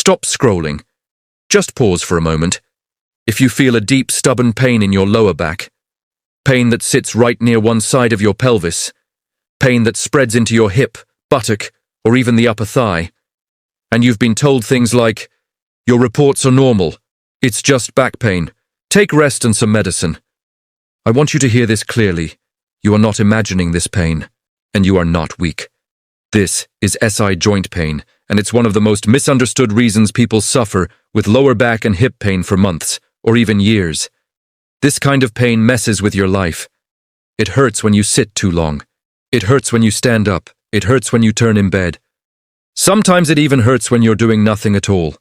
Stop scrolling. Just pause for a moment. If you feel a deep, stubborn pain in your lower back, pain that sits right near one side of your pelvis, pain that spreads into your hip, buttock, or even the upper thigh, and you've been told things like, "Your reports are normal. It's just back pain. Take rest and some medicine." I want you to hear this clearly. You are not imagining this pain, and you are not weak. This is SI joint pain, and it's one of the most misunderstood reasons people suffer with lower back and hip pain for months, or even years. This kind of pain messes with your life. It hurts when you sit too long. It hurts when you stand up. It hurts when you turn in bed. Sometimes it even hurts when you're doing nothing at all.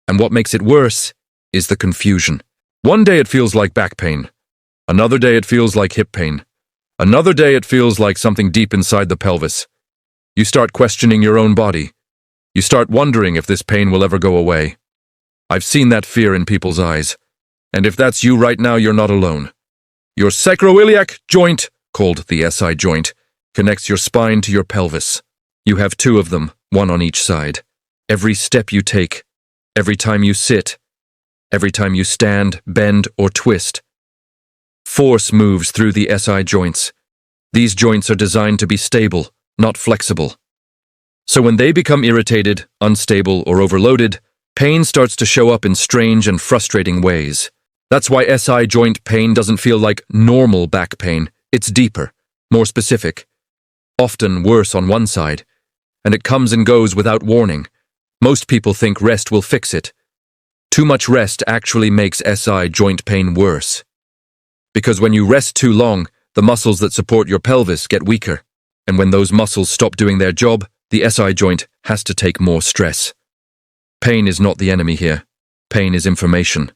And what makes it worse is the confusion. One day it feels like back pain. Another day it feels like hip pain. Another day it feels like something deep inside the pelvis. You start questioning your own body. You start wondering if this pain will ever go away. I've seen that fear in people's eyes. And if that's you right now, you're not alone. Your sacroiliac joint, called the SI joint, connects your spine to your pelvis. You have two of them, one on each side. Every step you take, every time you sit, every time you stand, bend, or twist, force moves through the SI joints. These joints are designed to be stable, not flexible. So when they become irritated, unstable, or overloaded, pain starts to show up in strange and frustrating ways. That's why SI joint pain doesn't feel like normal back pain. It's deeper, more specific, often worse on one side, and it comes and goes without warning. Most people think rest will fix it. Too much rest actually makes SI joint pain worse. Because when you rest too long, the muscles that support your pelvis get weaker, and when those muscles stop doing their job, the SI joint has to take more stress. Pain is not the enemy here. Pain is information.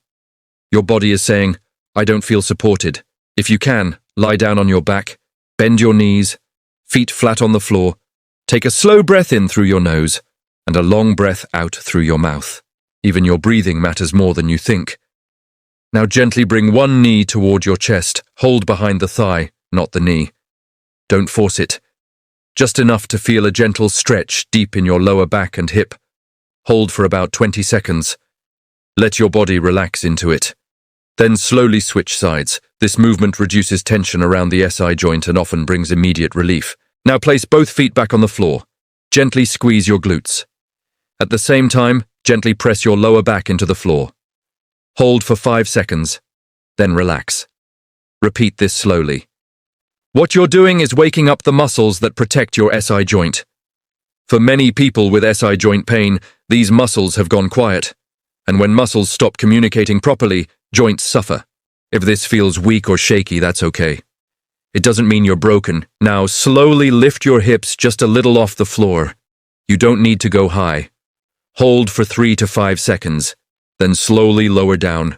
Your body is saying, "I don't feel supported." If you can, lie down on your back, bend your knees, feet flat on the floor, take a slow breath in through your nose, and a long breath out through your mouth. Even your breathing matters more than you think. Now gently bring one knee toward your chest, hold behind the thigh, not the knee. Don't force it. Just enough to feel a gentle stretch deep in your lower back and hip. Hold for about 20 seconds. Let your body relax into it. Then slowly switch sides. This movement reduces tension around the SI joint and often brings immediate relief. Now place both feet back on the floor. Gently squeeze your glutes. At the same time, gently press your lower back into the floor. Hold for 5 seconds, then relax. Repeat this slowly. What you're doing is waking up the muscles that protect your SI joint. For many people with SI joint pain, these muscles have gone quiet. And when muscles stop communicating properly, joints suffer. If this feels weak or shaky, that's okay. It doesn't mean you're broken. Now slowly lift your hips just a little off the floor. You don't need to go high. Hold for 3 to 5 seconds, then slowly lower down.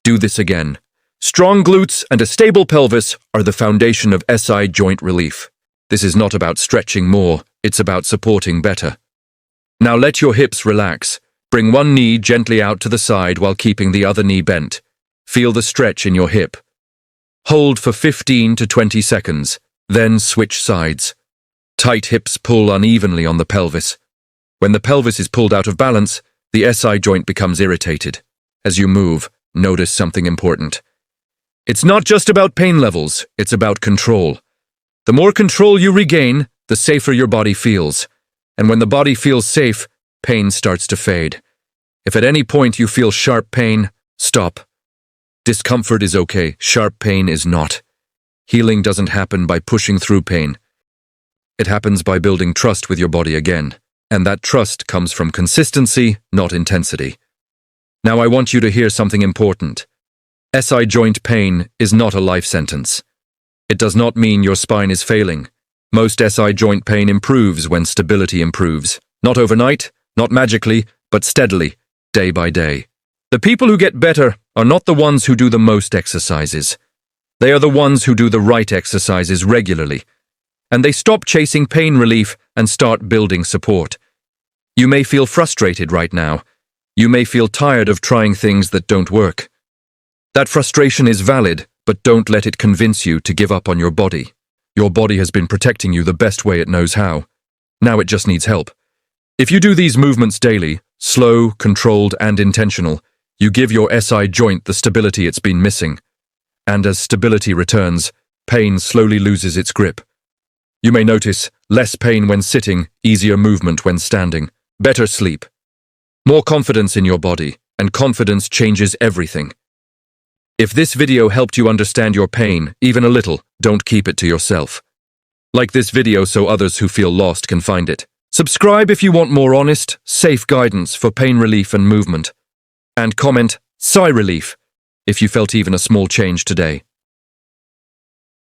Do this again. Strong glutes and a stable pelvis are the foundation of SI joint relief. This is not about stretching more, it's about supporting better. Now let your hips relax. Bring one knee gently out to the side while keeping the other knee bent. Feel the stretch in your hip. Hold for 15 to 20 seconds, then switch sides. Tight hips pull unevenly on the pelvis. When the pelvis is pulled out of balance, the SI joint becomes irritated. As you move, notice something important. It's not just about pain levels, it's about control. The more control you regain, the safer your body feels. And when the body feels safe, pain starts to fade. If at any point you feel sharp pain, stop. Discomfort is okay, sharp pain is not. Healing doesn't happen by pushing through pain. It happens by building trust with your body again. And that trust comes from consistency, not intensity. Now I want you to hear something important. SI joint pain is not a life sentence. It does not mean your spine is failing. Most SI joint pain improves when stability improves. Not overnight, not magically, but steadily, day by day. The people who get better are not the ones who do the most exercises. They are the ones who do the right exercises regularly. And they stop chasing pain relief and start building support. You may feel frustrated right now. You may feel tired of trying things that don't work. That frustration is valid, but don't let it convince you to give up on your body. Your body has been protecting you the best way it knows how. Now it just needs help. If you do these movements daily, Slow, controlled, and intentional, you give your SI joint the stability it's been missing. And as stability returns, pain slowly loses its grip. You may notice less pain when sitting, easier movement when standing, better sleep, more confidence in your body, and confidence changes everything. If this video helped you understand your pain, even a little, don't keep it to yourself. Like this video so others who feel lost can find it. Subscribe if you want more honest, safe guidance for pain relief and movement. And comment, sigh relief, if you felt even a small change today.